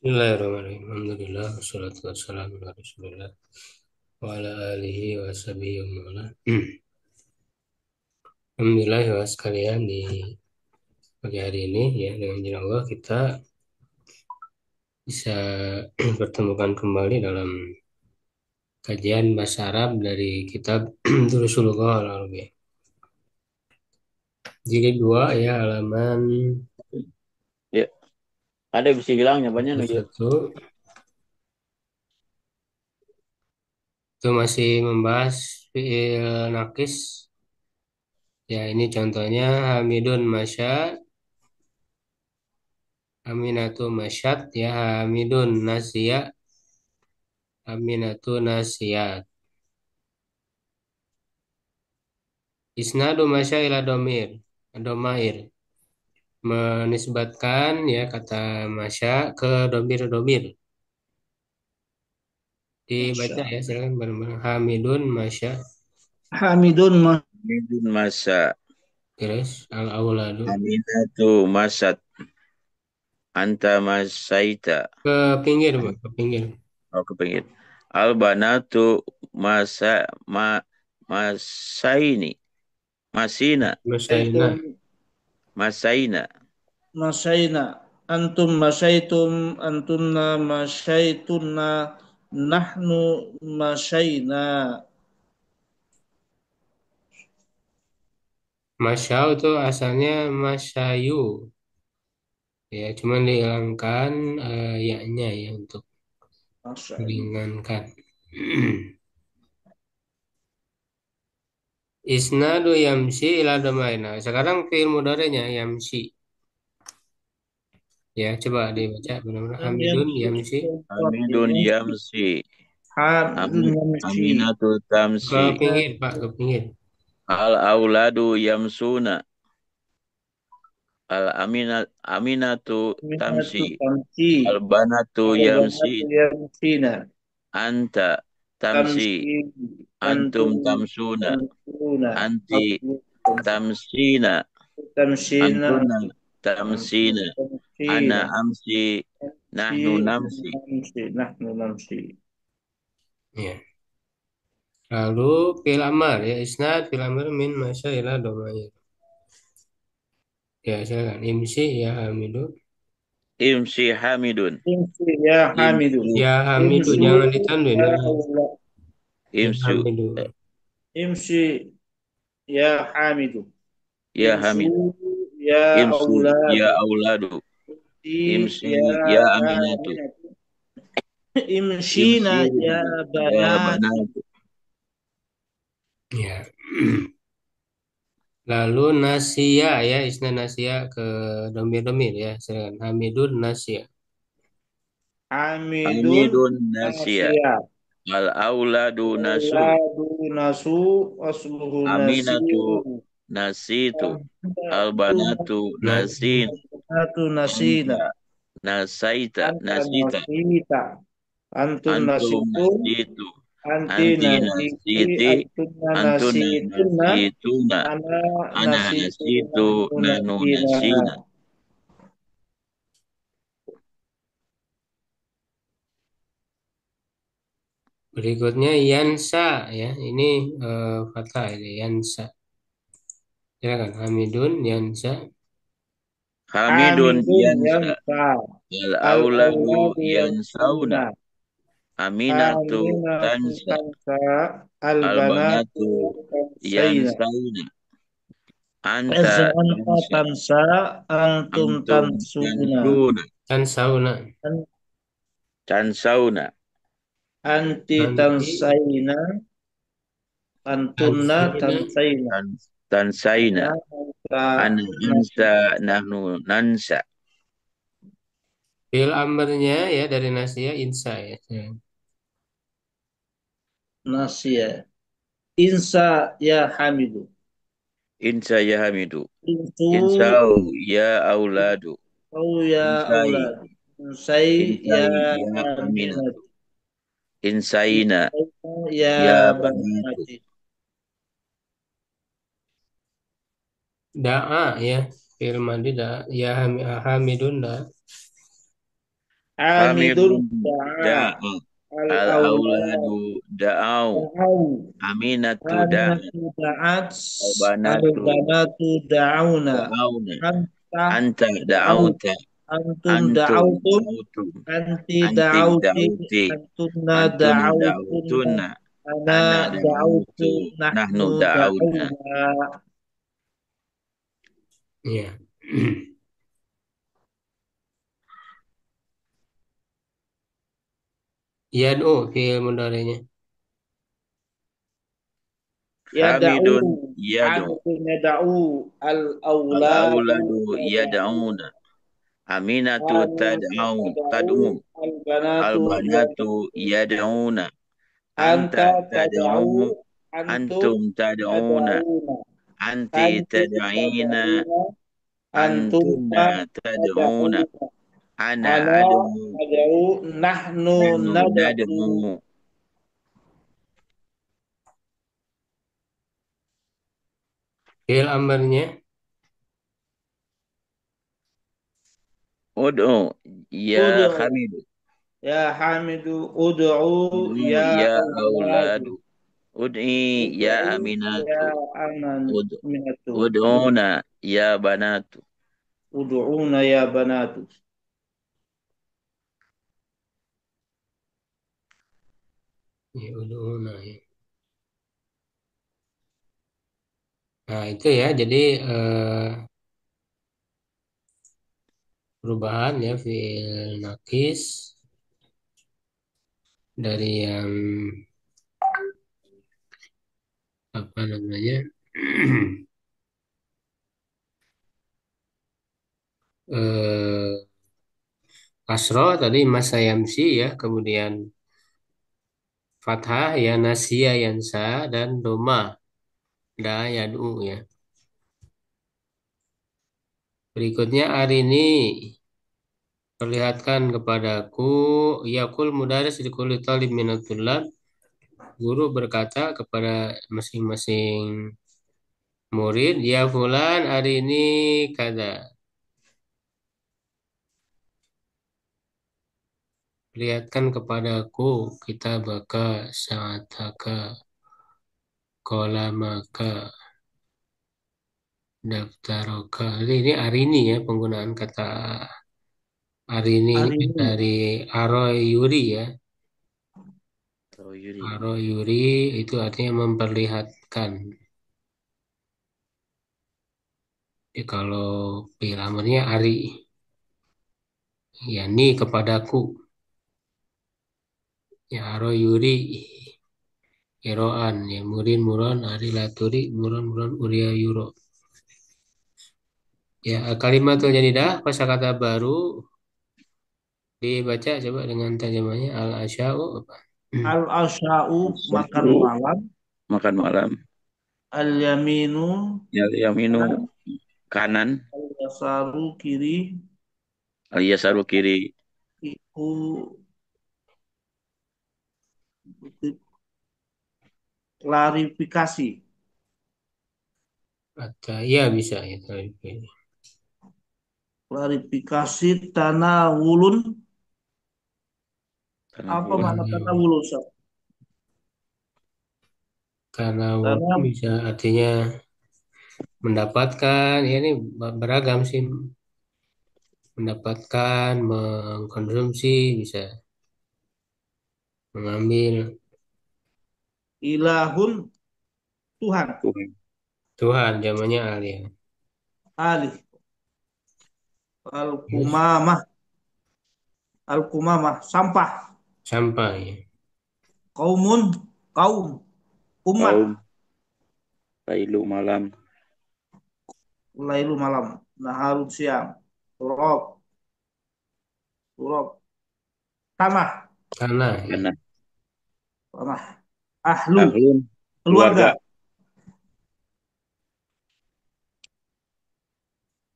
Bismillahirrahmanirrahim. Alhamdulillah, wassalatu wassalamu ala Rasulillah wa ala alihi wa sahbihi wa man walah. Alhamdulillah ya sekalian di pagi hari ini ya dengan izin Allah kita bisa bertemukan kembali dalam kajian bahasa Arab dari kitab Durusulullah Al-Arabiyah. Jilid 2 ya halaman Ya, ada yang bisa bilangnya banyak nih ya. 41 itu masih membahas fi'il nakis. Ya ini contohnya Hamidun Masya, Aminatu Masyad, ya Hamidun Nasya, Aminatu Nasiyat. Isnadu masya ila domir, domair. Menisbatkan ya kata masya ke domir-domir. Dibaca Masya. ya silakan bareng-bareng. Hamidun masya. Hamidun Hamidun masa. Terus al-auladu. Aminatu masat. Anta masaita. Ke pinggir Pak, ke pinggir. Oh, kepingin. Albanatu masaini. Masina. Masaina. Masaina. Masaina antum masaitum antunna masaitunna nahnu masaina. Masya itu asalnya masyayu. Ya, cuman dihilangkan ya-nya ya untuk Masaina. meringankan. Isnadu yamsi ila domain. Nah, sekarang fi'il mudhari'nya yamsi. Ya, coba dibaca benar-benar Yang Hamidun yamsi yamsi Hamidun yamsi. Hamidun Ami- yamsi. Aminatu ke tamsi. pinggir Pak, ke pinggir. Al auladu yamsuna. Al aminatu Minatu tamsi. tamsi. Al banatu yamsi. Al-banatu yamsina. Anta tamsi. Tamsi. Antum Antum tamsuna. tamsuna. Anti tamsina. Tamsina. Antuna Antum tamsina. Ana tamsina. amsi. Tamsi. Nahnu namsi. Namsi. Nahnu namsi. Ya. Lalu fil amar ya isnad fil amar min masya ila domair. Ya, silakan. Imsi ya Hamidu. Imsi hamidun. Imsi ya Hamidu. Imsu. Ya Hamidu Imsu jangan ditanwin. ya Ya, Allah. ya Imsu. Hamidu. Imsi ya Hamidu. Ya Imsu hamid. ya Imsu ya Auladu. auladu. Imsi Imsi ya ya aminatu. Aminatu. Imshina Imsina ya ya Banati. banatu. Ya. Lalu nasia ya isnad nasia ke domir-domir ya. Silakan. Hamidun nasia. Hamidun Hamidun nasia. Nasia. Al auladu nasu. Auladu nasu. Asluhu Aminatu nasiu. nasitu. Al Banatu banatu Nah, nasin. Banatu nasina. Anta nasaita Anta nasita. nasita. Antum Antum nasitum. nasitu. Anti Anti nasiti. nasiti. Antunna Antuna nasitunna. nasituna. Ana Ana nasitu. nasitu Nahnu nanu nasina. nasina. berikutnya yansa ya. Ini fathah ini yansa. Silakan. Hamidun yansa. Hamidun Hamidun yansa. yansa. Al auladu Al-awladu yansauna. yansuna. Aminatu Aminatu tansa. tansa. Al Al-banatu banatu tansaina. yansauna. Anta Eza anta tansa. tansa. Antum Antum tansuna. tansuna. Tansauna. Tansauna. Anti Anti. tansaina. Antunna Ansina. tansaina. Tansaina. Ana anta Ana ansa nahnu nansa. Fil amrnya ya dari nasia insa ya. nasia. Insa ya Hamidu. Insa ya hamidu. Insu Insau ya auladu. au ya Insai. aulad. Insai ya Insai ya aminat. aminatu. Insaina Ya ya banatu. banati. Da'a ya. Fil madi da ya Hamidun da. Hamidun Hamidun da'a. da'a. Al-awlad Al-auladu da'au. da'au. Aminatu da'a. Aminatu da'at. Al-banatu Al-banatu da'auna. da'auna. Anta Anta da'au. da'auta. Antum Antum da'autum. da'autum. Anti Anti da'auti. da'uti. Antunna Antuna da'autunna. da'autunna. Ana Ana da'autu. da'autu. Nahnu Nahnu da'auna. da'auna. Ya. Yad'u fi'il mudhari'nya. Yada'u. Hamidun yad'u. Hamidun yada'u. Al-awladu Al-auladu yad'una. yada'una. Aminatu Aminatu tad'au. tada'u. Tad'u. Al-banatu Al-banatu yada'una. yad'una. Anta Anta tada'u. tad'u. Antum Antum tad'una. tada'una. Anti Antum tad'ina. tada'una. Antumma Antunna tad'una. tada'una. Ana Ana ad'u. tada'u. Nahnu Nahnu nada'u. nad'u. Fi'il amrnya. Ud'u. Ya Ud'u. Hamidu. Ya Hamidu. Ud'u. Ud'u Ya ya awladu. auladu. Ud'i ya Ud'u. Ya aminatu. Ud- aminatu. Ud'una ya banatu. Ud'una ya banatu. Ya, udhuna, ya. Nah, itu ya. Jadi perubahan ya fi'il nakis dari yang apa namanya? eh Kasro tadi masayamsi ya, kemudian fathah ya nasia yansa dan doma da yadu ya. Berikutnya hari ini perlihatkan kepadaku yakul mudaris likulli talib minatullah. Guru berkata kepada masing-masing murid, ya fulan hari ini kada. Perlihatkan kepadaku kita baka saataka kolamaka daftaroka. Jadi ini hari ini ya penggunaan kata hari ini Hari ini. dari Aroy Yuri ya. Royuri. Aroy Yuri itu artinya memperlihatkan. Ya, kalau fi'il hari ya ni kepadaku ya Aroy Yuri Iroan ya Murin Muron Ari Laturi Muron Muron Uria Yuro. Ya kalimatul jadidah kosakata baru dibaca coba dengan terjemahnya al asya'u apa? Al-asya'u makan Asy'u malam. makan malam. Al-yaminu Yal yaminu kanan. kanan. Al-yasaru kiri. Al yasaru kiri. Iku klarifikasi. Kata ya bisa ya tapi Klarifikasi tanawulun. Tanah Apa bulan. makna tanawulun, Ustaz? karena walaupun Tanam bisa artinya mendapatkan ya ini beragam sih mendapatkan mengkonsumsi bisa mengambil ilahun Tuhan. Tuhan. Tuhan zamannya alia Alih. terus Al-kumamah. Al-kumamah. Sampah. sampai Kaumun. Kaum. Umat. Kaum Lailu malam. Lailu malam. Naharun siang. Turab. Turab. Tanah. tanah ya Tanah. Tanah. Ahlu. Ahlun Keluarga. keluarga.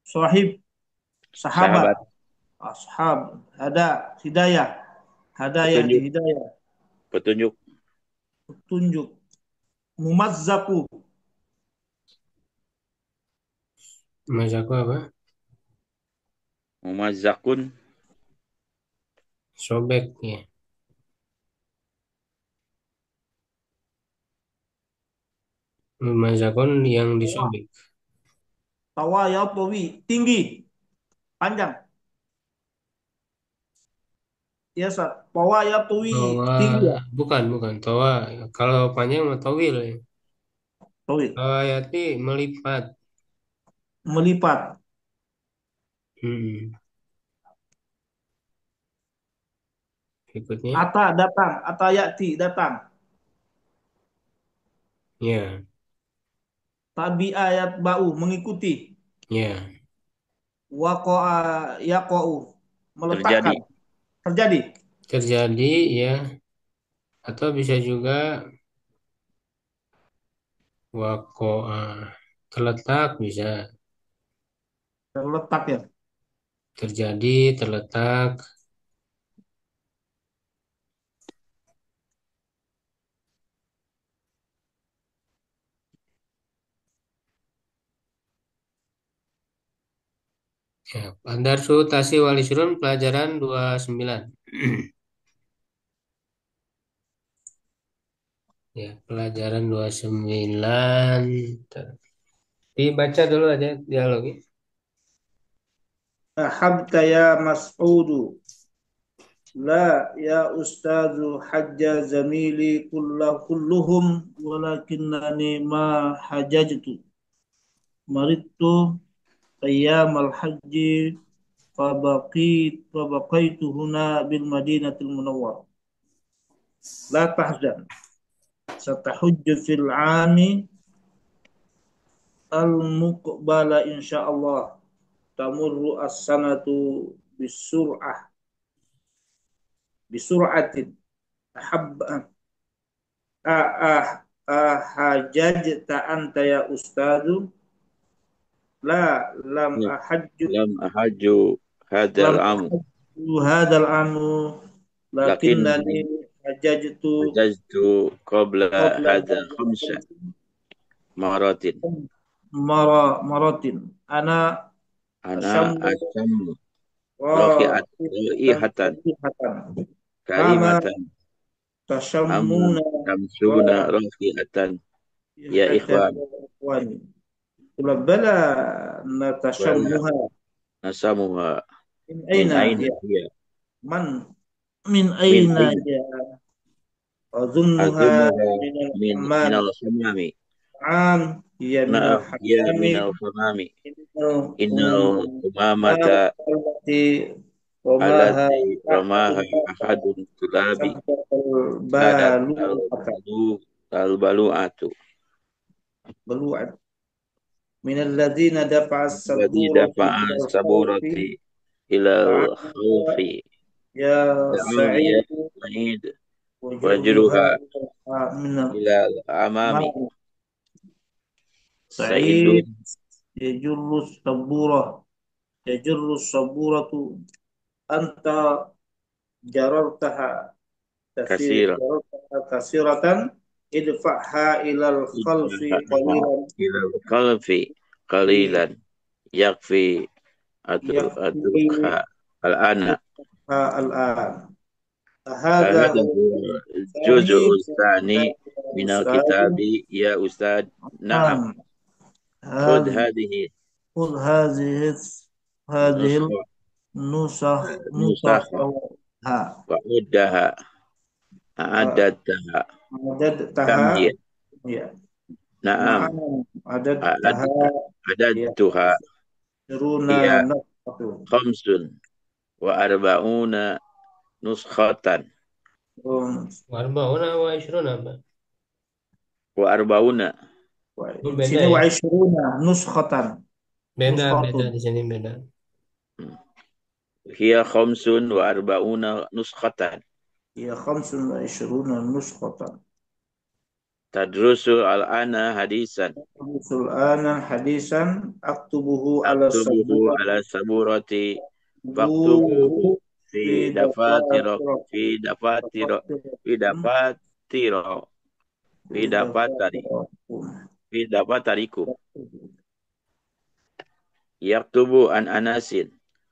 Sahib. Sahabat. Sahabat. Ashab. Hada. Hidayah. Hadayah di Petunjuk. hidayah. Petunjuk. Petunjuk. Mumazzaku. masaku apa Mumazzakun Sobek ya. Mazakun yang Tawa. disobek. Tawa ya tawi. Tinggi. Panjang. Ya, Ustaz. Tawa ya tawi. Tawa, Tinggi ya. bukan tawa. Kalau panjang mah tawil ya. Tawi. Tawayati melipat. Melipat. Hmm. Berikutnya, Ata datang. Ata yati datang. ya, Tabi ayat bau mengikuti. ya, Waqa'a yaqa'u Terjadi. meletakkan. Terjadi. terjadi ya, atau bisa juga wakoa terletak bisa Terletak ya. terjadi terletak ya. Andarsu Tasi Walisrun pelajaran 29. Ya, pelajaran 29. Dibaca dulu aja dialognya. Ahabta ya Mas'udu. La ya Ustazu hajja zamili kulluhum walakinnani ma hajajtu. Maridtu ayyamal hajji fabaqaitu huna bil madinatil munawwar. La tahzan. Satahujju fil 'ami al muqbala insyaallah. Tamurru as-sanatu bisur'ah bisur'atin. Ahab ahajajta anta ya ustadu. La lam Ya. ahajju Lam ahaju hadal lam amu. ahajju hadal anu lakinnani Lakinnani hajajtu hajajtu qabla qabla hadha khamsa maratin. maratin. Ana Ana asyammu asyammu rahihatan raihatan rahihatan kama karimatan amma tashammuna tamsuna raihatan ya rahihatan ikhwan ikhwani. Qul bala wala natashammuha nasamuha min min aina aina ya hiya man min min aina aina ya azunnuha azumuha min min al-hammam al-hamami am hiya min na'am ya al-hammami min al-hamami innal innal umamata allati wamaha alati ramaha ahadun ahadun tulabi sabqatul kadat balu al-balu'atu balu'at min alladhina dafa'a alladhi as-saburati dafa'a ila al-khawfi saburati ilal fa'anta khawfi ya da'an ya sa'id sa'id wajurruha wajruha min ilal amami al-ma'am sa'idun sa'id yajurru as-sabura yajurru as-saburatu anta jarartaha kasira kasiratan idfa'ha ilal khalfi idfaha qalilan ilal khalfi qalilan yakfi yakfi adrukha al-ana al-an. Hadha هذا huwa هو الجزء thani الثاني من ustaz. الكتاب يا أستاذ نعم Naam. خذ Hadhi هذه khudh hadhihi النسخة nusakh نسخة ha وعدها أعددتها adad كم taha هي ya نعم na'am adad taha أعد- ya أعددتها siruna هي nafatu 45 نسخة Warbauna wa ishruna apa? و40 Oh, di beda sini wa ya. ishruna nuskhatan Beda nuskhatun di sini beda. هي 45 نسخة ya khamsun wa ishruna nuskhatan. تدرس الآن حديثا Usul ana hadisan aktubuhu ala أكتبه saburat على السبورة buhu فاكتبوه fi في دفاتر dafatir في دفاتر في دفاتر fi في دفاتر dafatir في دفاتركم يكتب عن أناس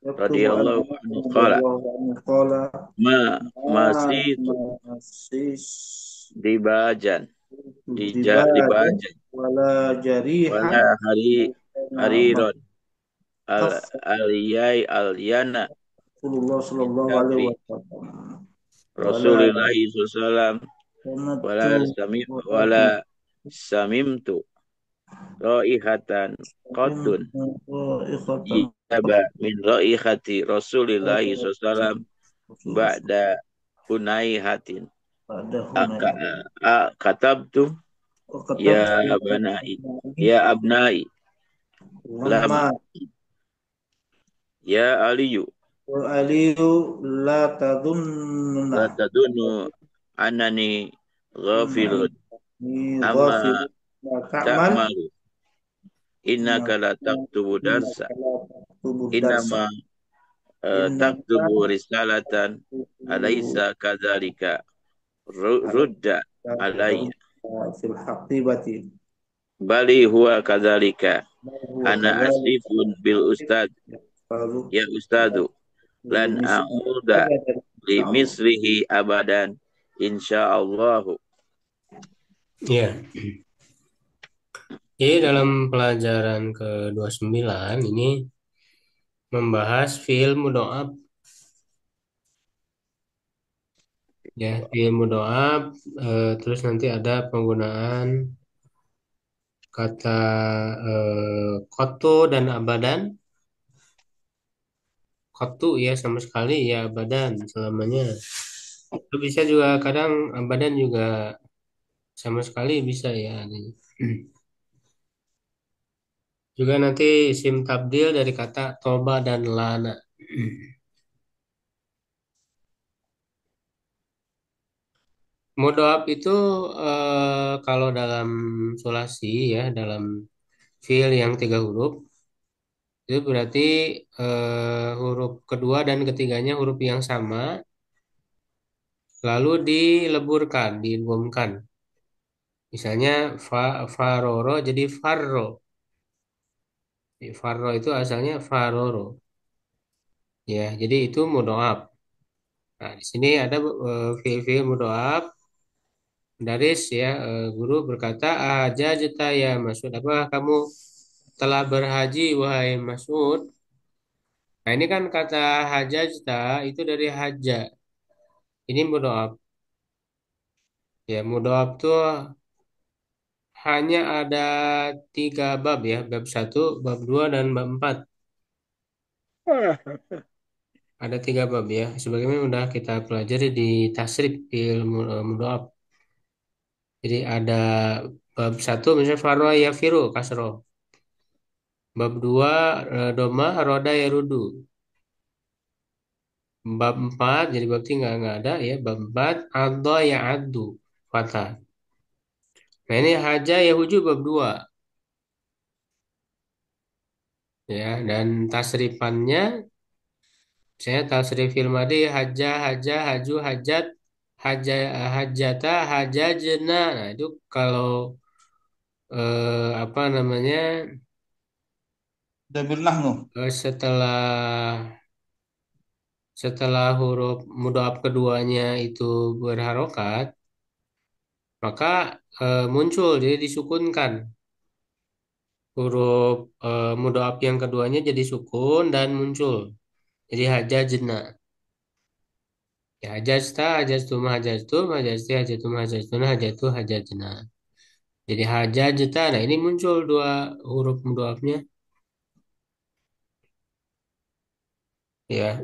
yaktubu an radhiyallahu anhu qala radhiyallahu anhu qala ma ma masitu masis dibajan dibadan dibajan wala jarihan wala hariron al kaf aliyai alyana Rasulullah min sallallahu alaihi kafi wasallam wala Rasulillahi sallallahu sanatu wala samimtu raihatan qatun ikhatan yaba min raihati Rasulillahi sallallahu ba'da hunaihatin pada aka hunai katabtu katab ya abanai ya abnai lama lamma ya aliyu aliyu la la tadunna tadunu anani ghafilun ni amma ghafir la ta'mal ta'malu innaka la taktubu darsa tubuh darsa innama inna taktubu risalatan alaysa kadzalika ala rudda alayya fil haqibati bali huwa kadzalika huwa ana kadzalik asifun bil ustad lalu ya ustadu lan a'uda li misrihi abadan insyaallahu. Ya, jadi dalam pelajaran ke-29 ini membahas fiil mudhoaf. Ya, fiil mudhoaf, terus nanti ada penggunaan kata kotu dan abadan. Kotu ya sama sekali ya abadan selamanya. Itu bisa juga kadang abadan juga sama sekali bisa ya. Juga nanti isim tabdil dari kata toba dan lana. Mudhoaf itu kalau dalam sulasi ya, dalam fiil yang tiga huruf, itu berarti huruf kedua dan ketiganya huruf yang sama, lalu dileburkan, diidghamkan. Misalnya faroro jadi farro. Jadi farro itu asalnya faroro. Ya, jadi itu mudhoaf. Nah, di sini ada fiil-fiil mudhoaf. Daris ya, guru berkata, ajajta ya Mas'ud. Apakah kamu telah berhaji wahai Mas'ud? Nah, ini kan kata hajajta itu dari haja. Ini mudhoaf. Ya, mudhoaf tuh hanya ada tiga bab ya, bab satu, bab dua, dan bab empat. Ada tiga bab ya. Sebagaimana sudah kita pelajari di tasrif ilmu mudhoaf. Jadi ada bab satu misalnya farwa yafiru kasro. Bab dua doma roda yarudu. Bab 4 jadi bab 3 nggak ada ya. Bab 4 adha ya adu fathah. Nah ini haja ya huju bab 2 ya, dan tasrifannya saya tasrif fil madi haja haja haju hajat haja hajata hajajna. Nah itu kalau apa namanya Dabil nahnu setelah setelah huruf mudhaf keduanya itu berharokat, maka muncul jadi disukunkan. Huruf mudhoaf yang keduanya jadi sukun dan muncul. Jadi hajajna. Ya hajajta, hajajtum, hajajtum, hajajti, hajajtum, hajajtuna, hajatu, hajajna. Jadi hajajta. Nah ini muncul dua huruf mudhoafnya. Ya.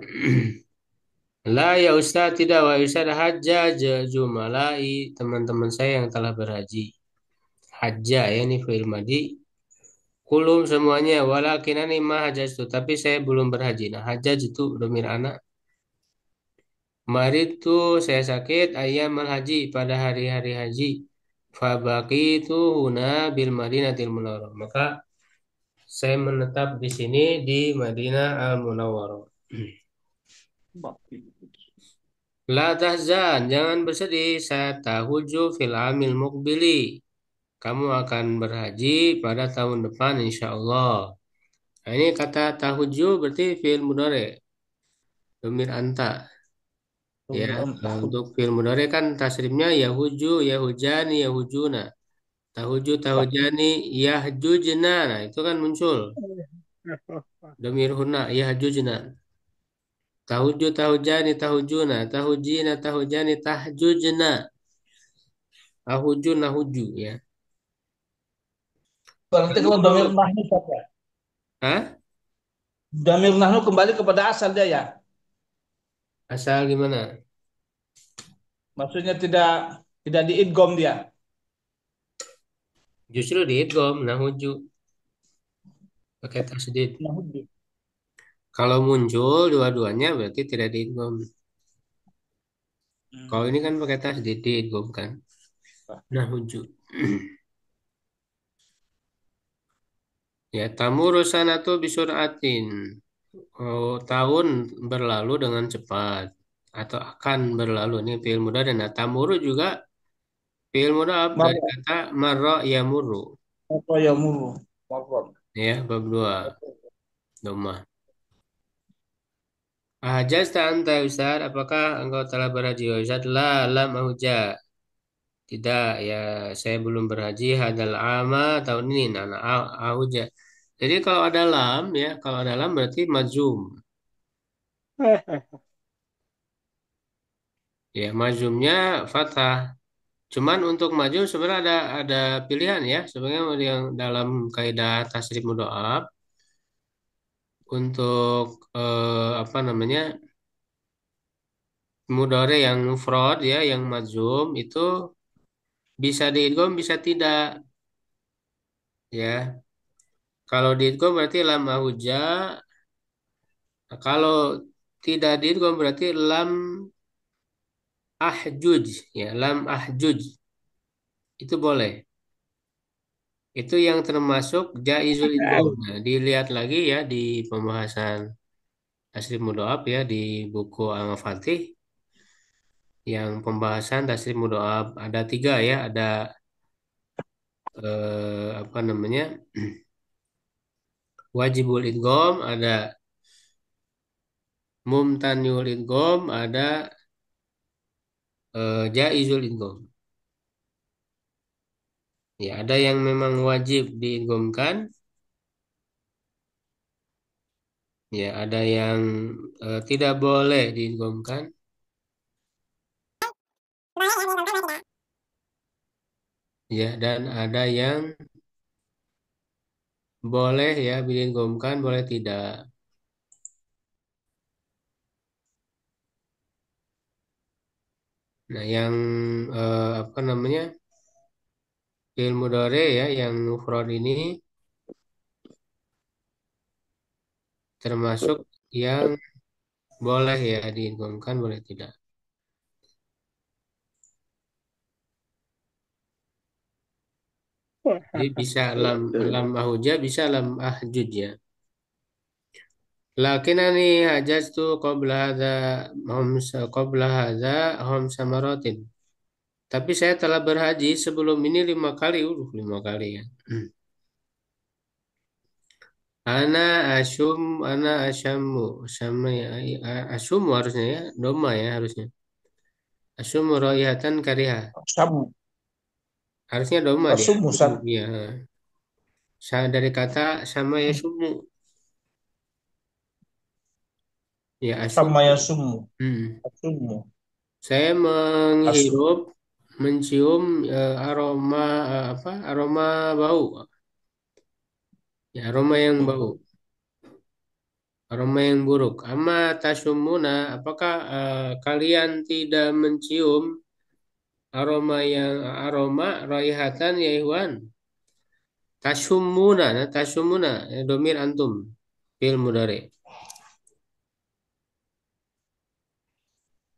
La ya Ustaz tidak wa Ustaz hajjaj jumalai teman-teman saya yang telah berhaji. Hajja ya ini fi'il madi. Kulum semuanya walakinani ma hajjatu tapi saya belum berhaji. Nah hajjaj itu domir anak. Maritu saya sakit ayam haji pada hari-hari haji. Fabaki itu huna bil Madinatil Munawwarah. Maka saya menetap di sini di Madinah Al Munawwarah. La tahzan, jangan bersedih. Saya tahuju fil amil mukbili. Kamu akan berhaji pada tahun depan insya Allah. Nah, ini kata tahuju berarti fi'il mudhari, domir anta. Ya, Tahun. untuk fi'il mudhari kan tasrifnya yahuju, yahujani, yahujuna. Tahuju, tahujani, yahjujna. Nah, itu kan muncul. Domir huna, yahjujna. Tahuju, tahujani, tahujuna. Tahujina, tahujani, tahjujna. Tahuju, nahuju, ya. Berarti kalau damir Tamuru. nahnu saja. Hah? Damir nahnu kembali kepada asal dia ya. Asal gimana? Maksudnya tidak diidgom dia. Justru diidgham, nahuju. Pakai tasdid. Nahnu. Kalau muncul dua-duanya berarti tidak diidgham. Kalau ini kan pakai tasdid, diidgham kan. Nahuju. Ya, tamuru sanatu bisur'atin. Oh, tahun berlalu dengan cepat atau akan berlalu. Ini fi'il mudhari. Nah, tamuru juga fi'il mudhari dari Marra. kata marra yamurru. Apa ya mulu. Marra. Ya, bab 2 domah. Ahajazta anta ya Ustaz, apakah engkau telah berhaji ya Ustaz? La, lam ahuja. Tidak, ya saya belum berhaji hadal ama tahun ini. Nah, ahuja. Jadi kalau ada lam ya, kalau ada lam berarti mazum. Ya, mazumnya fathah. Cuman untuk maju sebenarnya ada pilihan ya. Sebenarnya yang dalam kaidah tasrif mudhoaf untuk apa namanya mudhari yang mufrad ya, yang majzum itu bisa diidgham bisa tidak ya. Kalau diidgham berarti lam ahuja. Kalau tidak diidgham berarti lam ahjuj ya, lam ahjuj itu boleh. Itu yang termasuk jaizul idgham. Nah, dilihat lagi ya di pembahasan tasrif mudhoaf ya di buku Al-Mafatih yang pembahasan tasrif mudhoaf ada tiga ya, ada apa namanya wajibul idgham, ada mumtaniul idgham, ada jaizul idgham. Ya, ada yang memang wajib diidghamkan, ya ada yang tidak boleh diidghamkan, ya dan ada yang boleh ya diidghamkan, boleh tidak. Nah, yang apa namanya fi'il mudhari ya, yang mufrad ini termasuk yang boleh ya diidghamkan, boleh tidak. Jadi bisa lam lam ahuja, bisa lam ahjuj ya. Lakinani hajaztu qabla hadza khamsa maratin. Tapi saya telah berhaji sebelum ini 5 kali, 5 kali ya. Ana asyamu, sama ya, asyumu harusnya ya, doma ya harusnya. Asyumu raihatan kariha. Samu. Harusnya doma dia. Asum musad. Iya. Dari kata sama ya sumu. Ya Sama asyumu. ya sumu. Hmm. Asumu. Saya Asum. menghirup, mencium aroma apa? Aroma bau. Ya, aroma yang bau. Aroma yang buruk. Amma tasumuna, apakah kalian tidak mencium aroma raihatan ya Ikhwan? Tasumuna, domir antum, fil mudhari.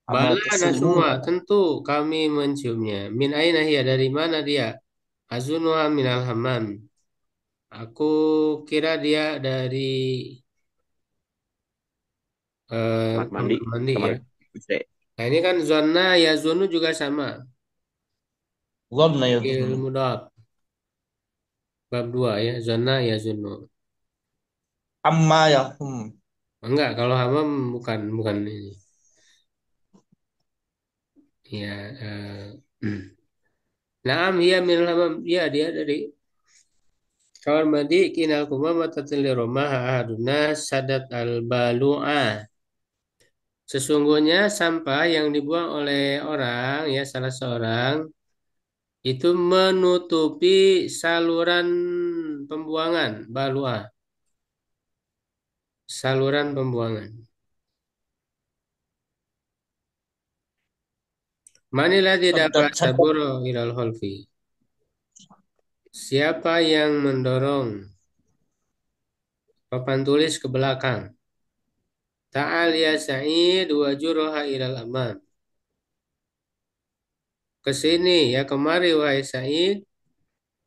Ama Bala tasumuna. semua, tentu kami menciumnya. Min aina hiya, dari mana dia? Azunuha minal hammam. Aku kira dia dari Kamar mandi. kamar mandi Kamar ya. mandi. Nah, ini kan zona ya zonu juga sama. Dhanna ya Il dhunnu. mudhaf bab 2 ya, zona ya zonu. Amma ya hum. Enggak, kalau hamam bukan bukan ini. Ya, Naam iya minal hamam. Ya, dia dari kamar mandi kinal kumama tatil rumah ahaduna sadat al balu'a. Sesungguhnya sampah yang dibuang oleh orang ya salah seorang itu menutupi saluran pembuangan balua, saluran pembuangan. Manilah tidak Sabda sabda saburo ilal holfi. Siapa yang mendorong papan tulis ke belakang? Ta'al ya Sa'id wa juroha ilal amam. Ke sini ya kemari wahai Sa'id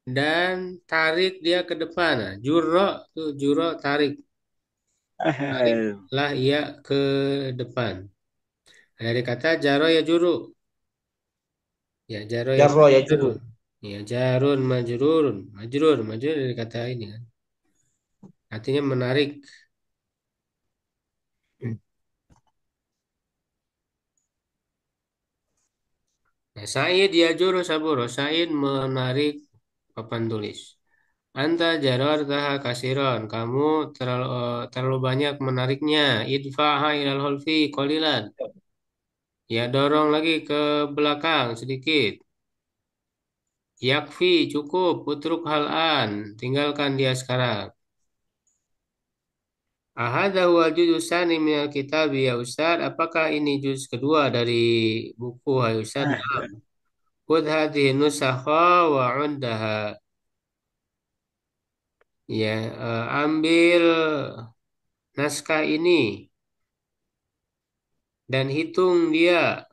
dan tarik dia ke depan. Nah, juro tarik. Tariklah ia ke depan. Dari kata jaro ya juru. Ya jaro ya jarro ya juru. juru. Ya jarun majrurun. Majrur dari kata ini kan. Artinya menarik. Nah, Said ya juru saburo. Said menarik papan tulis. Anta jaror taha kasiron. Kamu terlalu banyak menariknya. Idfaha ilal holfi kolilan. Ya dorong lagi ke belakang sedikit. Yakfi cukup. Utruk halan. Tinggalkan dia sekarang. Ahada huwa juz tsani minal kitab ya Ustaz. Apakah ini juz kedua dari buku hai Ustaz? Naam. Khudh hadhihi nusakha wa 'undaha. Ya, ambil naskah ini dan hitung dia.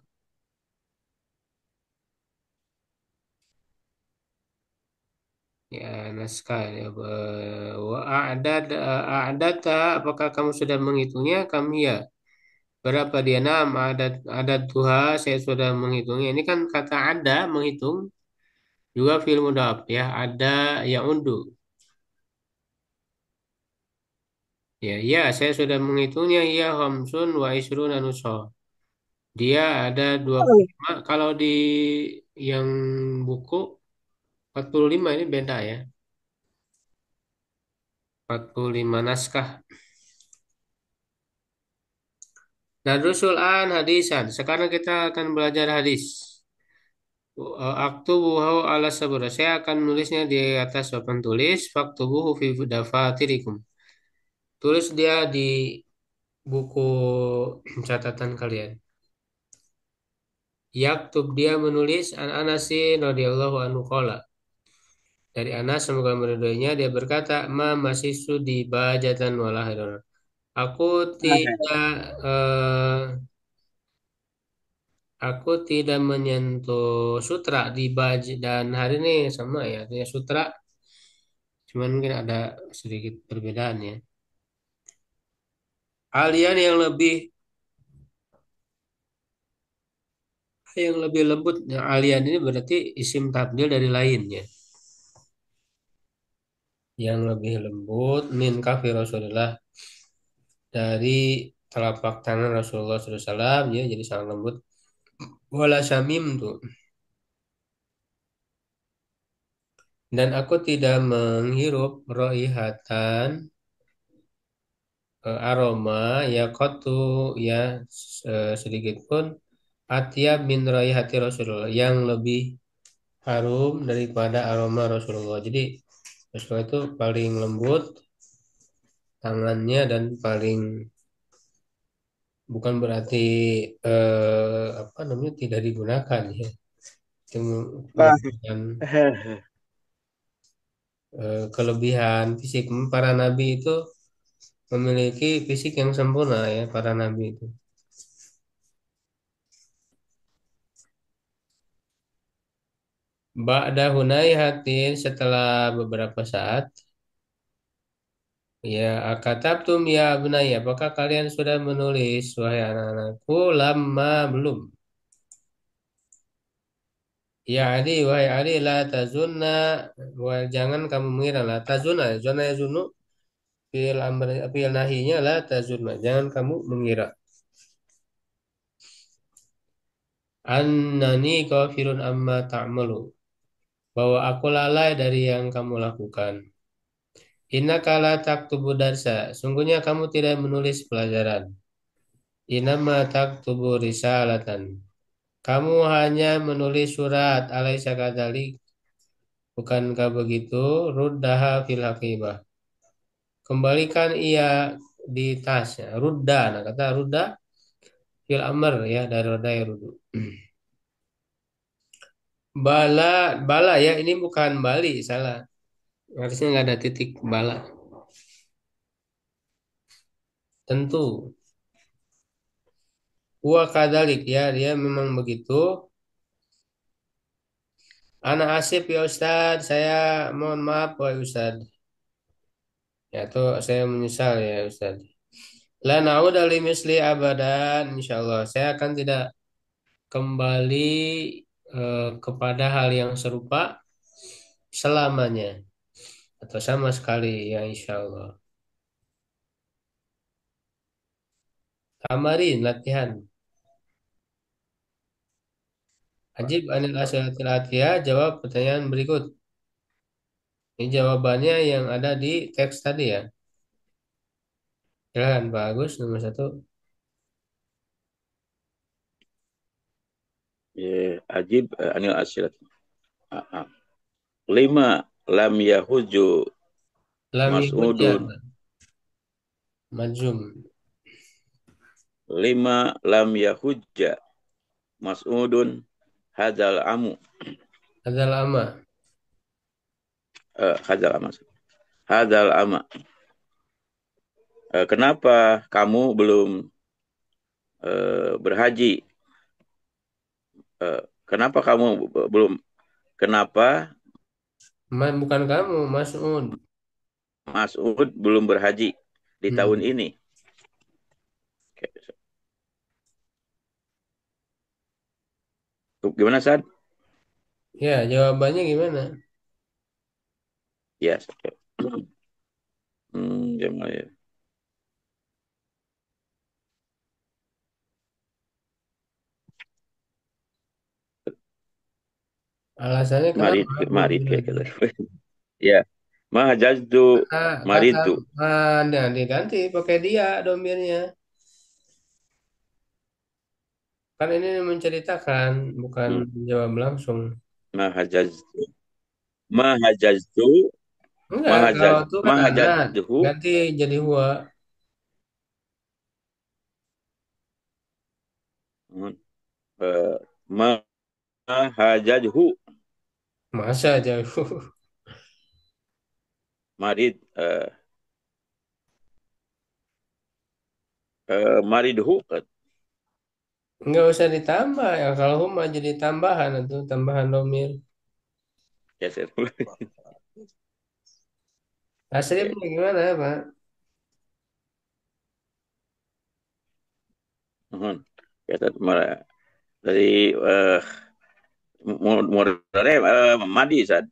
Ya, naskah ya. Wa a'dad apakah kamu sudah menghitungnya? Kami ya. Berapa dia? Enam adat tuha saya sudah menghitungnya. Ini kan kata ada menghitung juga fi'il mudhaf ya. Ada ya undu. Ya, ya, saya sudah menghitungnya. Ya, Homsun wa isruna nuso. Dia ada 25. Kalau di yang buku 45 ini beda ya. 45 naskah. Nah, Rusul an hadisan. Sekarang kita akan belajar hadis. Aktubuhu ala sabur. Saya akan menulisnya di atas papan tulis. Faktubuhu fi dafatirikum. Tulis dia di buku catatan kalian. Yaktub dia menulis an Anasin radhiyallahu anhu qala. Dari Anas semoga meridhoinya dia berkata, "Ma masih sudi bajatan wala haidon." Aku tidak eh, aku tidak menyentuh sutra di baj dan hari ini sama ya artinya sutra, cuman mungkin ada sedikit perbedaan ya. Alian yang lebih lembut. Nah, alian ini berarti isim tabdil dari lainnya. Yang lebih lembut min kafi Rasulullah dari telapak tangan Rasulullah SAW ya jadi sangat lembut. Wala samim tuh. Dan aku tidak menghirup roihatan aroma ya kotu ya sedikit pun atyab min roihati Rasulullah yang lebih harum daripada aroma Rasulullah. Jadi Rasulullah itu paling lembut tangannya dan paling bukan berarti apa namanya tidak digunakan ya. Itu merupakan kelebihan fisik para nabi itu memiliki fisik yang sempurna ya para nabi itu. Ba'da hunai hatin setelah beberapa saat ya akatabtum ya abnai apakah kalian sudah menulis wahai anak-anakku lama belum ya Ali wahai Ali la tazunna jangan kamu mengira la tazunna zona ya zunu fiil nahinya la tazunna. Jangan kamu mengira. Annani kafirun amma ta'malu. Bahwa aku lalai dari yang kamu lakukan. Innaka la taktubu darsa. Sungguhnya kamu tidak menulis pelajaran. Innama taktubu risalatan. Kamu hanya menulis surat. Alaisa kadzalik. Bukankah begitu? Ruddaha fil haqibah. Kembalikan ia di tasnya. Rudda. Nah, kata rudda fil amr ya dari roda ya rudu. Bala, bala ya ini bukan Bali, salah. Harusnya nggak ada titik bala. Tentu. Wa kadalik ya, dia memang begitu. Anak Asif ya Ustad, saya mohon maaf Pak Ustad. Ya tuh saya menyesal ya Ustad. La na'uda li misli abadan, insyaallah. Saya akan tidak kembali kepada hal yang serupa selamanya atau sama sekali ya insyaallah. Tamarin latihan. Ajib anil asyatil atiyah, jawab pertanyaan berikut. Ini jawabannya yang ada di teks tadi ya. Silakan Pak Agus nomor satu. Ya, ajib anil asyirat. Ah, ah. 5 lam yahuju Lam mas'udun. yahujjah majzum. 5 lam yahujja mas'udun hadzal amu. Adalah ama. Hadzal ama. Hadzal ama. Kenapa kamu belum berhaji? Kenapa kamu belum? Kenapa Bukan kamu, Mas'ud. Mas'ud belum berhaji di tahun Hmm. ini? Gimana, Sad? Ya, jawabannya gimana? Ya. Gimana ya? Alasannya Marid, kenapa belum marid kayak berhaji? gitu. Ya. Mahajazdu Kata maridu. nah, diganti pakai dia domirnya. Kan ini menceritakan, bukan Hmm. jawab langsung. Mahajazdu. Mahajazdu. Enggak, kalau itu kan anak. Mahajazduhu. Ganti jadi huwa. Eh, Mahajazhu. Masa jauh. Marid. Maridhu. Enggak usah ditambah ya. Kalau huma jadi tambahan itu tambahan domir. Ya, saya. Oke. Aslinya gimana, Pak? Mohon. Ya, dari modern Madi, Sad.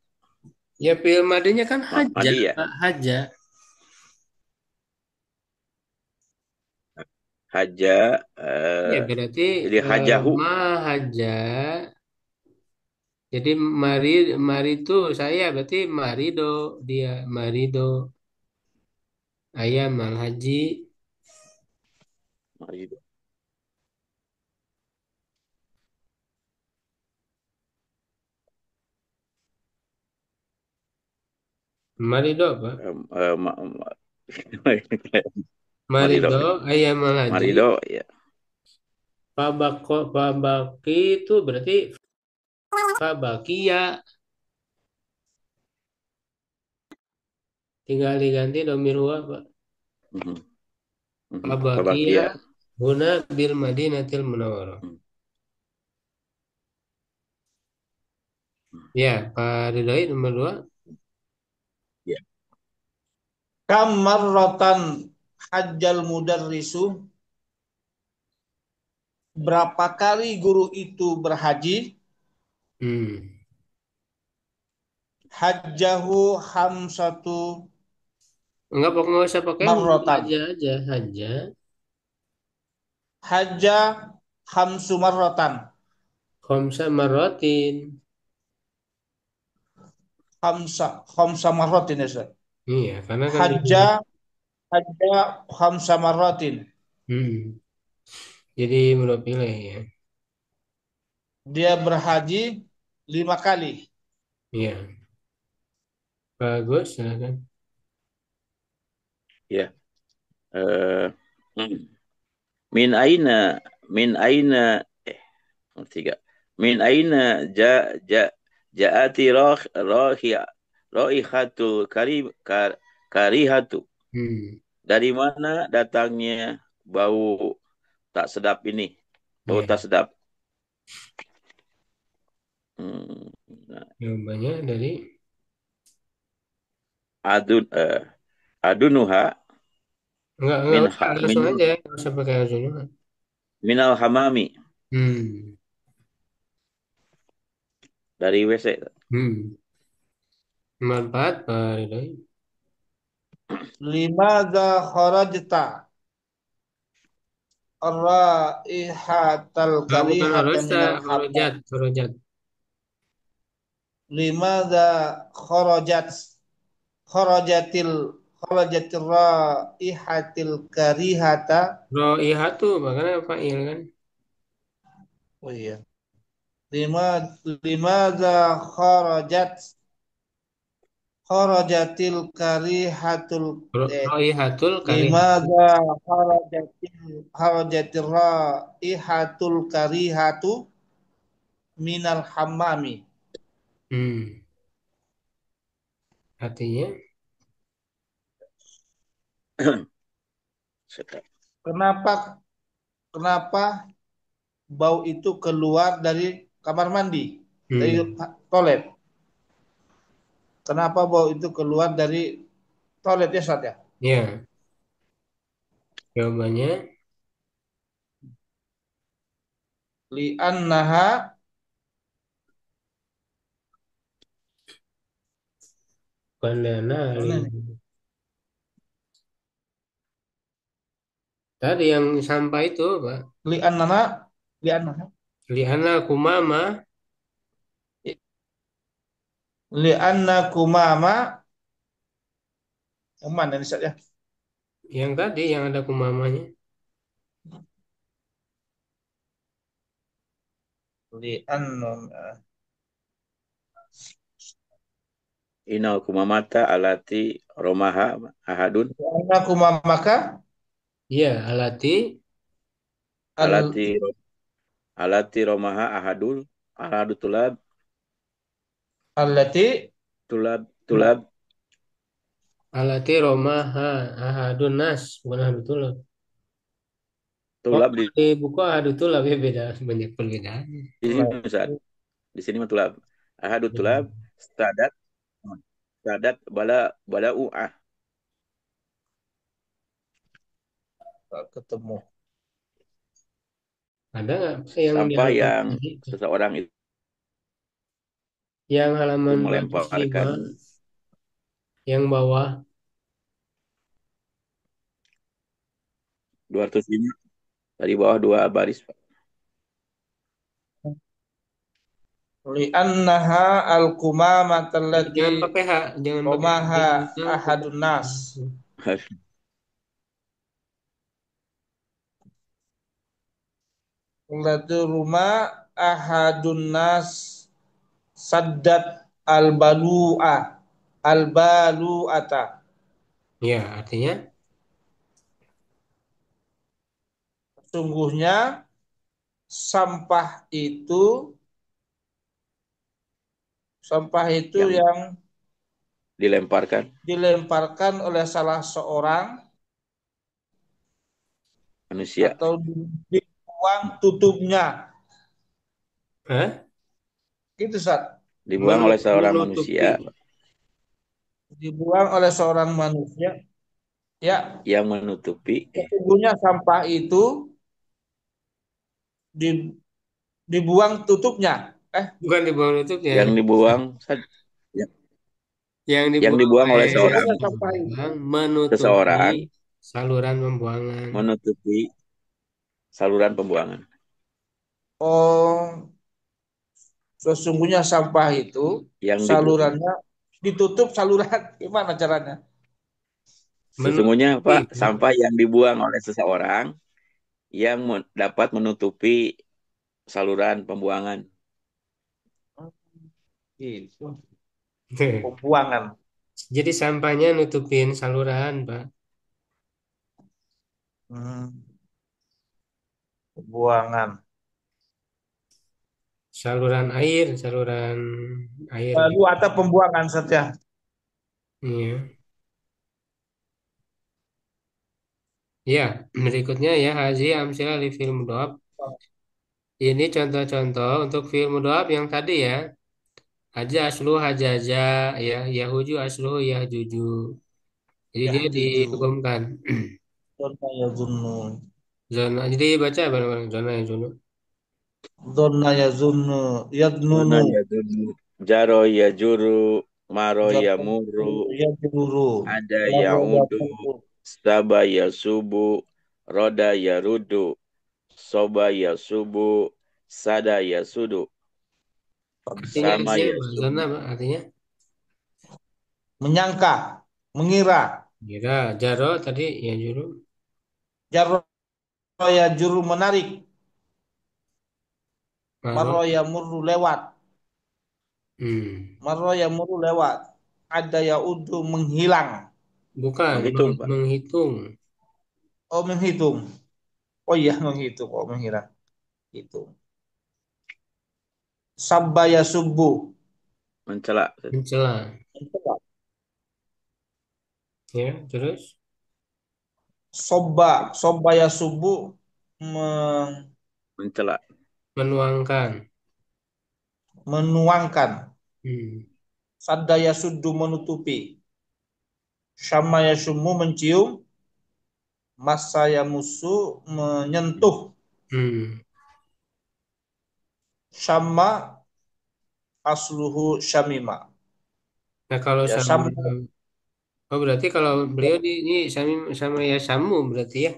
Ya film adanya kan haja, Madi ya. Pak, haja. Haja. Ya berarti Jadi hajahu. haja. Jadi mari mari itu saya berarti marido dia marido ayam al haji Maridu. marido apa? Eh, ma- ma- Marido. Marido ayam al haji. Marido, ya. Pabaki itu berarti pabakia tinggal diganti domir huwa Pak. Mhm, mhm. Pabakia Pabakia. huna bil madinatil munawwarah. Hmm. Ya, Pak Ridhoi nomor dua. Ya. Kam marratan hajjal mudarrisu, berapa kali guru itu berhaji? Hmm. Hajjahu hamsatu Nggak usah pakai nu, marrotan. aja aja aja. Hajja khamsu marrotan. Khamsa marratin. Khamsa marrotin ya Ustaz. Iya, karena kan di Hajja hajja khamsa marrotin. hmm, jadi belum pilih ya. Dia berhaji 5 kali. Iya, bagus silakan. Ya. Eh, hmm. Min aina min aina tiga. Min aina jaati raihatul karihatu. Hmm, Dari mana datangnya bau tak sedap ini? Bau iya. tak sedap. Nah, Jawabannya dari adun adunuha nggak min usah langsung aja, nggak usah pakai langsung. minal hamami, Hmm, dari WC. hmm. Manfaat Pak Ridhoi. Limadza kharajta raihatal Ah, bukan karihata horoja, minal hammam. horojat, horojat. Limadza kharajat kharajatil kharajatir raihatil karihata. Roihatu, makanya fa'il kan. Oh iya. Lima limadza kharajat kharajatil karihatul eh Roihatul karihatu. limadza kharajatir raihatul karihatu minal hammami. Hmm, artinya, Kenapa kenapa bau itu keluar dari kamar mandi, dari hmm, toilet? Kenapa bau itu keluar dari toilet ya, Ustaz ya? ya, jawabannya Li'annaha bandana mana nih? tadi yang sampah itu, Pak. Li'annaha li'annaha Liana kumama, li'anna kumama yang mana nih, Ustaz ya? yang tadi yang ada kumamanya. Li'anna Inal kumamata alati romaha ahadun li'anna kumamaka Iya, alati, al alati alati romaha ahadu allati tulab alati romaha ahadun nas, bukan ahadutul. Oh, tulab di, di buku ahadutul lebih beda, banyak perbedaan. di sini Ustaz. Di sini mah tulab. Ahadu tulab stadat stadat bala uah. ketemu. Ada nggak yang di Sampah halaman yang tadi? seseorang itu Yang halaman 205, melemparkan yang bawah. 205 dari bawah dua baris, Pak. Li'annaha al-kumamata allati Jangan pakai hak, jangan pakai hak. romaha Yang ahadun nas. Allati rumah ahadun nas saddat al-balu'ata. ya, artinya Sungguhnya sampah itu sampah itu Yang yang dilemparkan dilemparkan oleh salah seorang manusia, atau dibuang tutupnya. Hah? Gitu, Sat. dibuang oleh seorang Menutupi. manusia Dibuang oleh seorang manusia. Ya, yang menutupi sesungguhnya sampah itu di- dibuang tutupnya. Bukan di bawah nutupnya. yang dibuang saja. Yang yang dibuang dibuang oleh oleh seorang Sesungguhnya sampah itu seseorang menutupi seseorang saluran pembuangan. menutupi saluran pembuangan oh sesungguhnya sampah itu yang dibuang. salurannya ditutup saluran gimana caranya? Sesungguhnya Menutupi, Pak, sampah yang dibuang oleh seseorang yang dapat menutupi saluran pembuangan. Itu pembuangan. Jadi sampahnya nutupin saluran, Pak. Hmm, pembuangan. Saluran air. Lalu ada pembuangan saja. Iya. Ya, berikutnya ya Haji Amsilah li film doab. Ini contoh-contoh untuk film doab yang tadi ya. Haja aslu hajaja ya, yahuju aslu yahjuju. Jadi Ya dia jujur. dihubungkan. Dona ya zunnu. Zona. Jadi baca bareng-bareng zona ya zona. Dona ya zunnu. Zona Yadnunu. ya dulu, jaro ya juru, maro ya Jatuh muru, ya juru. ada ya Lalu ya udu, tutu. saba ya subu, roda ya rudu, soba ya subu, sada ya sudu, sama Artinya ya apa? Zona sumu. apa? Artinya Menyangka. Mengira. kira jaro tadi ya juru. Jarro ya juru menarik. Maro. Marro ya murru lewat. Hmm. Marro ya murru lewat. Ada ya udu menghilang. Bukan Menghitung, Pak. menghitung. Oh menghitung. Oh iya menghitung. Oh menghilang. Hitung. Sabaya subuh. Mencela, Mencela. Ya, terus Sobaya subuh. Men- mencela, menuangkan. menuangkan. Hmm. Sadaya sudu menutupi. Syamaya sumu mencium. Masaya musuh menyentuh. Hmm. Syamma asluhu syamima. Nah kalau Ya sama, syamma oh berarti kalau beliau ini sami sama ya samu berarti ya.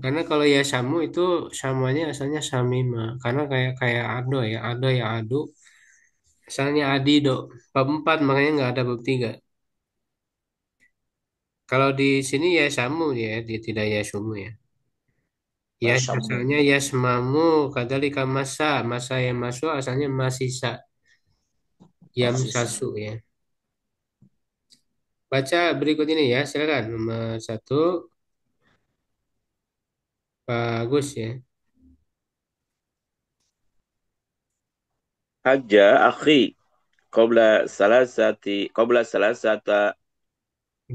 Karena kalau ya samu itu samanya asalnya samima. Karena kayak kayak ado ya adu. Asalnya adido. Bab 4 makanya nggak ada bab 3. Kalau di sini ya samu ya, dia tidak ya sumu ya. Ya ya syamu. asalnya ya semamu kadalika masa, masa yang masuk asalnya masisa. Yam Masih sasu sama. ya. Baca berikut ini ya, silakan. Nomor satu, bagus ya. haja akhi, qabla salasata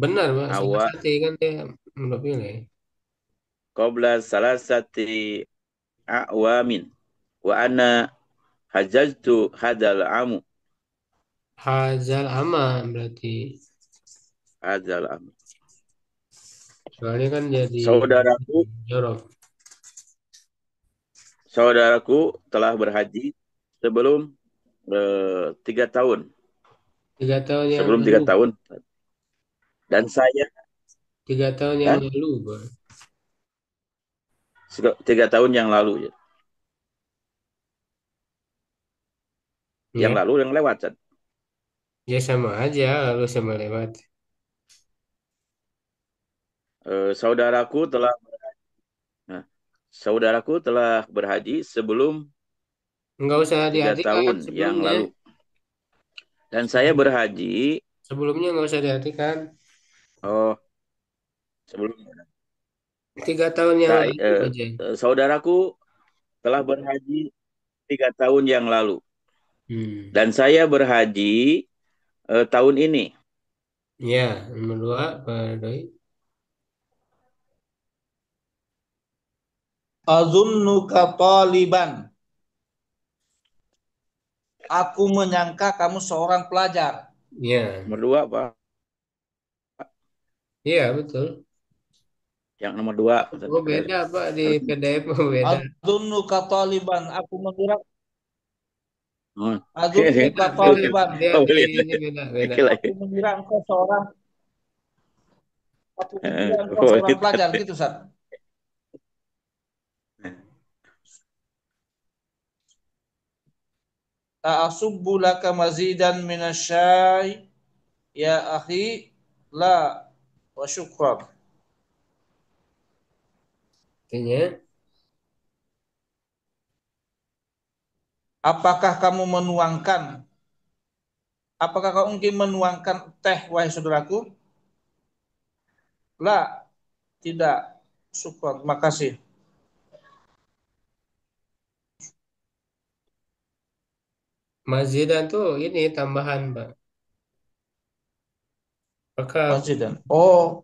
Benar, Pak. Salah awa, satu kan dia belum pilih. qabla salasati awamin, wa ana hajajtu hadal amu, Hazal ama berarti. hadal amu. Soalnya kan jadi Saudaraku, jorok. saudaraku telah berhaji sebelum 3 tahun, 3 tahun yang sebelum tiga lalu. tahun, dan saya 3 tahun yang dan lalu, Pak. 3 tahun yang lalu, ya. Yang Ya, lalu yang lewat, Chan. ya sama aja lalu sama lewat. Saudaraku telah nah, saudaraku telah berhaji sebelum Enggak usah tiga diartikan tahun yang sebelumnya. lalu, dan saya Sebelum- berhaji Sebelumnya enggak usah diartikan. oh sebelum 3 tahun yang saya lalu aja. saudaraku telah berhaji 3 tahun yang lalu, Hmm. dan saya berhaji tahun ini. Ya, nomor dua, Pak Doi. Azunnuka taliban. Aku menyangka kamu seorang pelajar. Ya, Nomor dua, Pak. iya betul. Yang nomor dua. Oh beda, Pak, di PDF oh, beda. Azunnuka taliban. Aku mengira Oh. Adzuruka Beda. taliban. Lihat Oh, di lihat. ini beda, beda. Oke lah Aku ya. mengira engkau seorang aku mengira engkau Oh, seorang itu. pelajar gitu, Ustaz. Ta'asubbu laka mazidan minasyai ya akhi la wa syukran. Artinya, Apakah kamu menuangkan? Apakah kau ingin menuangkan teh, wahai saudaraku? La, tidak. Syukran, makasih. mazidan tuh ini tambahan, Pak. Apakah Mazidan. Oh,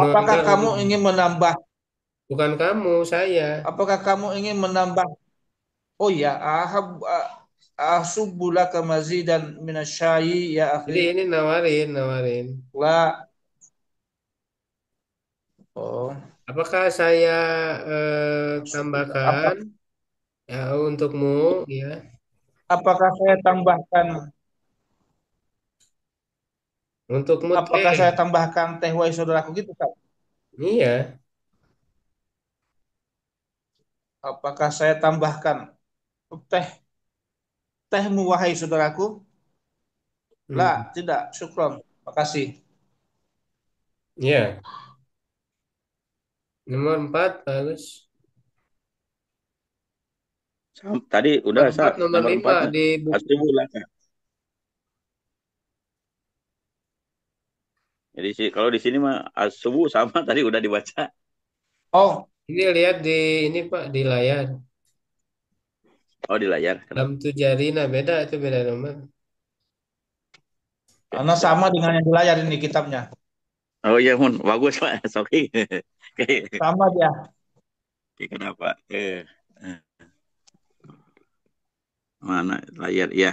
apakah menuangkan kamu untuk ingin menambah? bukan kamu, saya. Apakah kamu ingin menambah? Oh ya, asubbu laka mazidan minasyai ya Jadi akhi. ini nawarin, nawarin. La. Oh, Apakah saya apa? tambahkan ya untukmu ya Apakah saya tambahkan? untukmu Apakah teh. saya tambahkan teh, wahai saudaraku gitu, Ustaz? Iya. Apakah saya tambahkan teh tehmu, wahai saudaraku? La, Hmm. tidak. Syukron. Makasih. Iya. Nomor 4 bagus. Tadi udah Nomor 4 Sat, nomor nomor 5 4 mah. di buku. Astagfirullah. Jadi kalau di sini mah subuh sama tadi udah dibaca. Oh, Ini lihat di ini Pak di layar. Oh, di layar. Lam Kenapa? Tujarina beda itu beda nomor. Oke, karena siap. sama dengan yang di layar ini kitabnya. Oh iya, Mun. Bagus, Pak. Sorry. Oke. Sama dia. Oke, kenapa? Mana layar? Ya,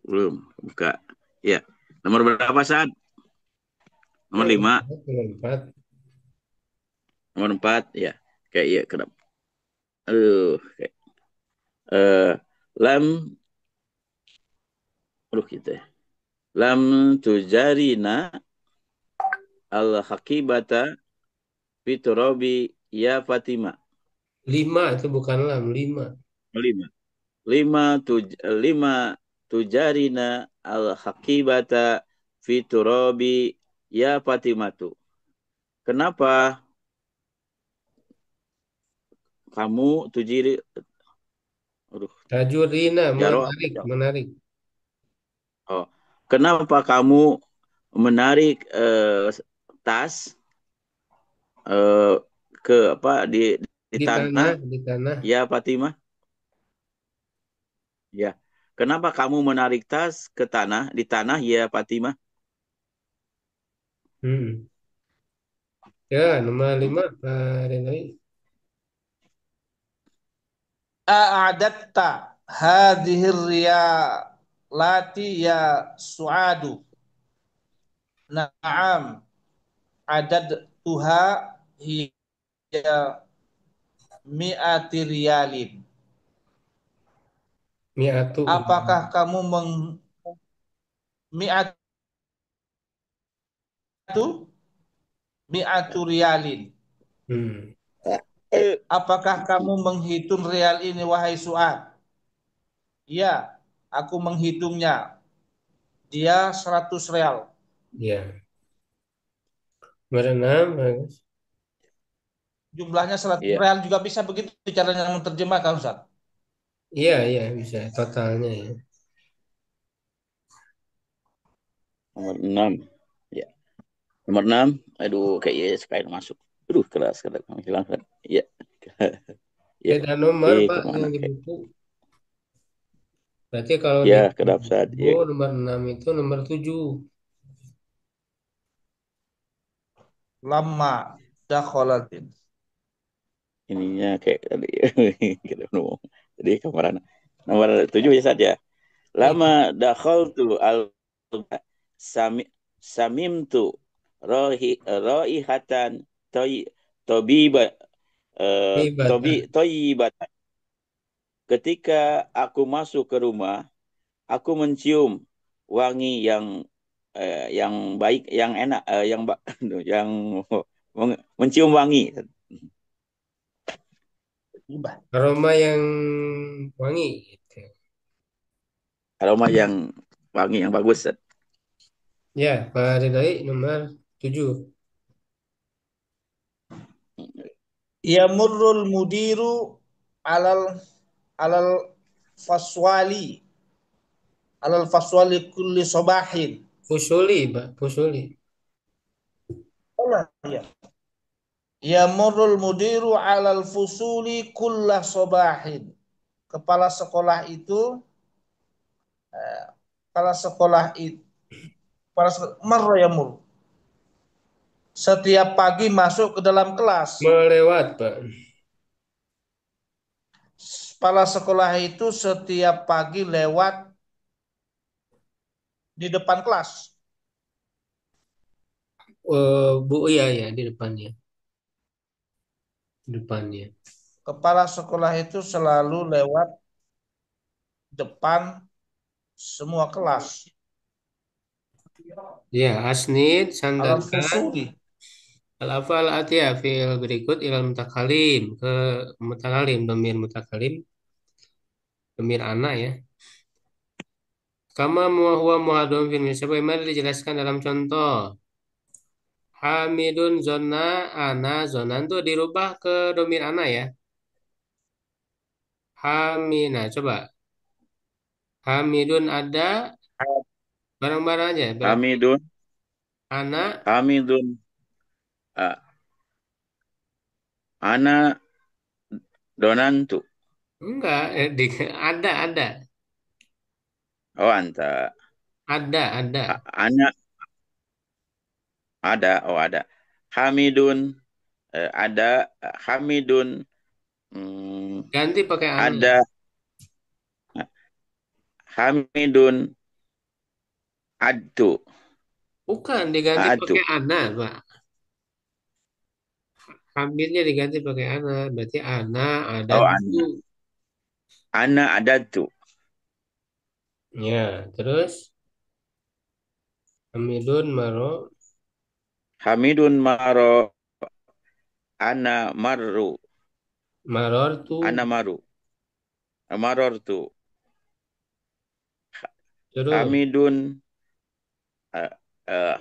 belum buka. Ya. Nomor berapa saat? Nomor Nomor 5, 4, nomor 4. nomor 4. Ya. Kayak iya, kenapa? Aduh, kayak lam aduh gitu ya. Lam tujarina al-hakibata fitorobi ya Fatima. 5 itu bukan lam, 5. Lima. Lima tujarina al-hakibata fitorobi ya Fatimatu. Kenapa kamu tujiri, aduh, Tajurina jaro apa menarik, jaro? menarik. Oh, kenapa kamu menarik tas eh, ke apa di tanah Di tanah. ya Fatimah? Ya. Kenapa kamu menarik tas ke tanah di tanah ya Fatimah? Hmm. Ya, nomor 5 Pak Ridhoi. A'adatta hadhihi riyalati ya su'adu. Na'am, adad tuha hiya mi'ati riyalin. Mi'atu. Apakah kamu mi'atu mi'atu riyalin? Hmm. Apakah kamu menghitung real ini, wahai Su'ad? Ya, aku menghitungnya. Dia 100 real. Ya. Nomor 6 bagus. Jumlahnya 100 Iya, real juga bisa begitu caranya menerjemahkan, Ustaz. Iya, iya bisa totalnya ya. nomor 6. Ya. Nomor 6. Aduh, kayak yes, kayak masuk. Aduh, keras keras hilang kan. Iya. Ya. Beda nomor Pak Kemana yang di kayak? buku. Berarti kalau di Ya, kedap saat. buku Ya. nomor 6 itu nomor 7. Lama dakhalatin. Ininya kayak tadi. Kita ngomong. Jadi kemarin. Nomor 7 ya saja. Lama Iya, dakhaltu al sami samimtu raihatan toy tobiba hebat. tobi toyibatan. ketika aku masuk ke rumah, aku mencium wangi yang baik, yang enak, yang mencium wangi. Gibah. Aroma yang wangi. Gitu. Aroma yang wangi yang bagus. Ya, Pak Ridhoi nomor 7. Yamurrul mudiru alal alal faswali alal faswali kulli sobahin. Pusuli, Pak. Pusuli. Oh iya. Yamurrul mudiru alal fusuli kulla sobahin. Kepala sekolah itu, kepala sekolah itu, kepala sekolah, marra yamur. Setiap pagi masuk ke dalam kelas. Melewat, Pak. Kepala sekolah itu setiap pagi lewat di depan kelas. Bu, iya, ya, di depannya. Depannya. Kepala sekolah itu selalu lewat depan semua kelas. Ya, asnid, Alal sandarkan. fusuli. Al-afal atiyah fi'il berikut ilal mutakalim. Ke mutakalim, domir mutakalim. Domir anak ya. Kama huwa muhadum fil sebagaimana dijelaskan dalam contoh. Hamidun zona ana zonan tuh dirubah ke domir ana ya. Hamina coba. Hamidun ada barang-barang aja. Berarti Hamidun, anak Hamidun, uh, Ana Donantu. enggak ada Oh, anta. ada. Ana ada, oh ada. Hamidun, ada. Hamidun, hmm, Ganti pakai ana. ada. Hamidun, adu. Bukan diganti pakai Adu. ana, Pak. Hamilnya diganti pakai ana. Berarti ana ada Oh, dulu. Ana. Ana adatu. Ya, terus Hamidun maro Hamidun maro. Ana marru. maror tuh Ana maru. Marortu. terus Hamidun,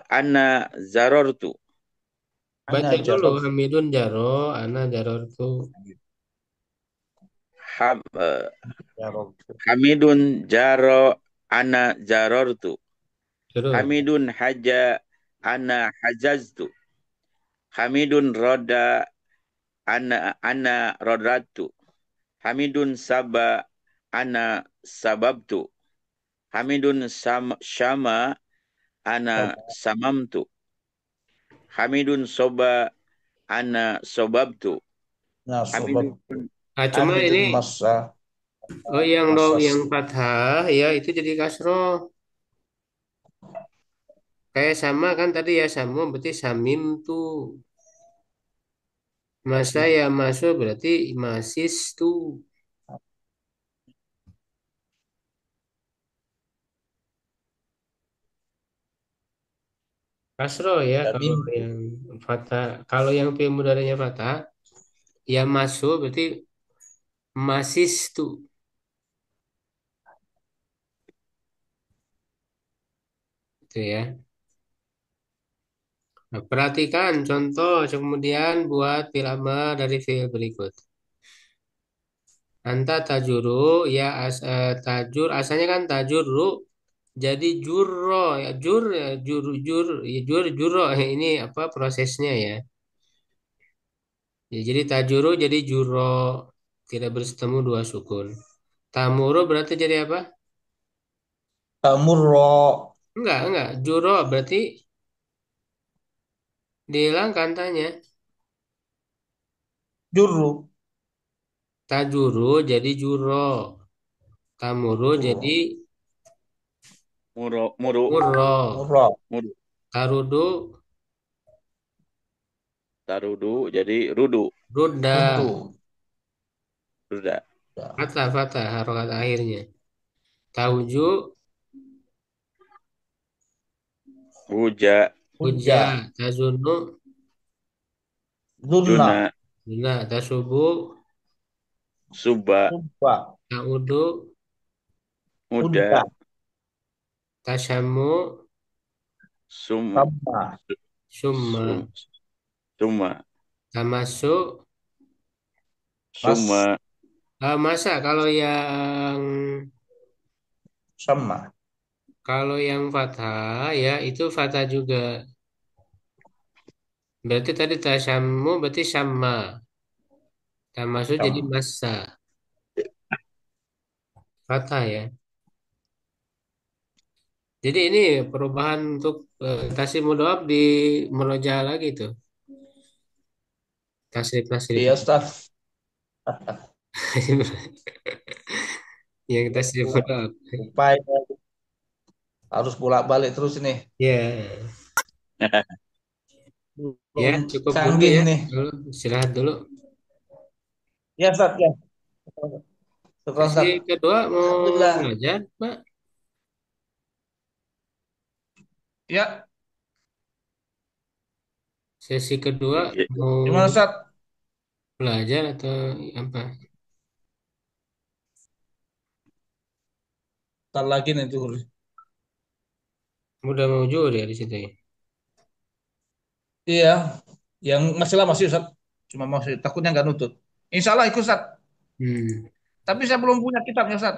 ana zarortu. baca Ana dulu jarot. Hamidun jaro ana jaror tuh Ham, Jarot. Hamidun jaro ana jarortu. terus Hamidun haja ana hajaztu. Hamidun roda ana rodratu. Hamidun saba ana sababtu. Hamidun syama ana samamtu. Hamidun soba ana sobabtu. Nah, sobat Hamidun ah cuma ini Hamidun masa oh yang do yang masas. fathah ya itu jadi kasroh kayak sama kan tadi ya sama berarti samim tuh masa ya masuk berarti masis tuh kasroh ya kalau Yamim. yang fathah kalau yang fi'il mudhari'nya fathah ya masuk berarti masis tuh itu ya. Nah, perhatikan contoh kemudian buat fi'il dari fi'il berikut. Anta tajuru ya tajur asalnya kan tajuru jadi juro ya juro ini apa prosesnya ya. Ya, jadi tajuru jadi juro tidak bertemu dua sukun. Tamuru berarti jadi apa? Tamurro. Enggak juro berarti dihilangkan tanya. Juru. Tajuru jadi juro. Tamuru jadi oh, muru murro. Murro. muru Tarudu tarudu jadi rudu Ruda. Rudu. ruda. Ya. Fathah, fathah, harokat akhirnya. Tauju, Uja, uja, Uja, tazunu, Zunna, Juna, zuna, tasubu, Suba, Subba, taudu, Udda, Uda, tasyamu, Sum, Tamma, summa, Sum, Suma, tamasuk. Mas, Suma, Masa Sama, kalau yang fathah ya itu fathah juga. Berarti tadi tasyamu berarti sama. Tamasuk jadi Sama. masa. Fathah ya. Jadi ini perubahan untuk tasrif mudhaf di murojaah lagi tuh. Tasrif tasrif Iya, Ustaz. yang tasrif mudhaf. Upaya harus bolak-balik terus ini. Ya, ya Belum cukup dulu canggih ya. ini. Dulu istirahat dulu. Ya, Ustaz, ya. Syukur, Sesi Ustaz. kedua mau Alhamdulillah. belajar, Pak. Ya, Sesi kedua iya, mau gimana, Ustaz? belajar atau apa? Ntar lagi nih tuh. Udah mau jujur ya di situ ya. Iya, yang masih lama sih, Ustaz. Cuma masih takutnya nggak nutut. Insya Allah ikut, Ustaz. Hmm. Tapi saya belum punya kitabnya, Ustaz.